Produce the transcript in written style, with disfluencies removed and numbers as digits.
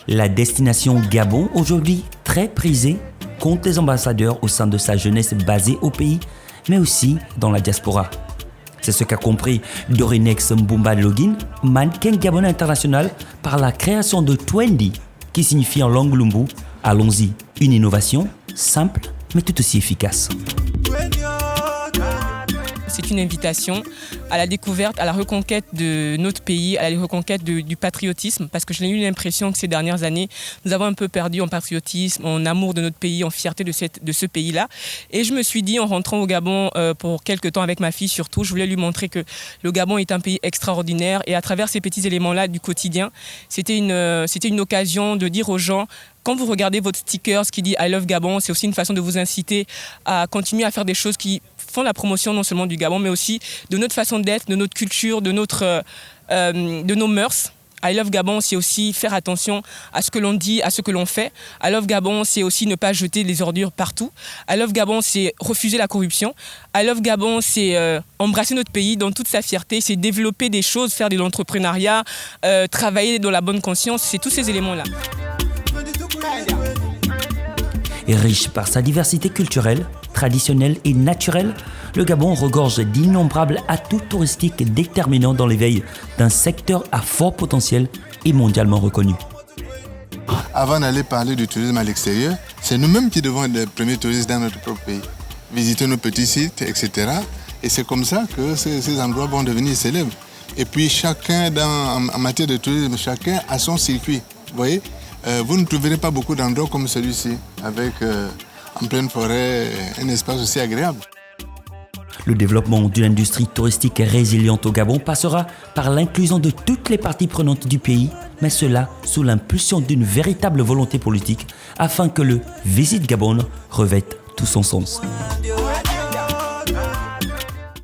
La destination Gabon, aujourd'hui très prisée, compte des ambassadeurs au sein de sa jeunesse basée au pays, mais aussi dans la diaspora. C'est ce qu'a compris Dorinex Mbumba Login, mannequin gabonais international, par la création de Twendi, qui signifie en langue lumbu « Allons-y », une innovation simple mais tout aussi efficace. C'est une invitation à la découverte, à la reconquête de notre pays, à la reconquête du patriotisme, parce que j'ai eu l'impression que ces dernières années, nous avons un peu perdu en patriotisme, en amour de notre pays, en fierté de ce pays-là. Et je me suis dit, en rentrant au Gabon pour quelques temps avec ma fille surtout, je voulais lui montrer que le Gabon est un pays extraordinaire. Et à travers ces petits éléments-là du quotidien, c'était une occasion de dire aux gens, quand vous regardez votre sticker qui dit « I love Gabon », c'est aussi une façon de vous inciter à continuer à faire des choses qui font la promotion non seulement du Gabon, mais aussi de notre façon d'être, de notre culture, de nos mœurs. I love Gabon, c'est aussi faire attention à ce que l'on dit, à ce que l'on fait. I love Gabon, c'est aussi ne pas jeter les ordures partout. I love Gabon, c'est refuser la corruption. I love Gabon, c'est embrasser notre pays dans toute sa fierté, c'est développer des choses, faire de l'entrepreneuriat, travailler dans la bonne conscience, c'est tous ces éléments-là. Et riche par sa diversité culturelle, traditionnelle et naturelle, le Gabon regorge d'innombrables atouts touristiques déterminants dans l'éveil d'un secteur à fort potentiel et mondialement reconnu. Avant d'aller parler du tourisme à l'extérieur, c'est nous-mêmes qui devons être les premiers touristes dans notre propre pays. Visiter nos petits sites, etc. Et c'est comme ça que ces endroits vont devenir célèbres. Et puis chacun, en matière de tourisme, chacun a son circuit. Vous voyez ? Vous ne trouverez pas beaucoup d'endroits comme celui-ci, avec en pleine forêt un espace aussi agréable. Le développement d'une industrie touristique résiliente au Gabon passera par l'inclusion de toutes les parties prenantes du pays, mais cela sous l'impulsion d'une véritable volonté politique afin que le Visit Gabon revête tout son sens.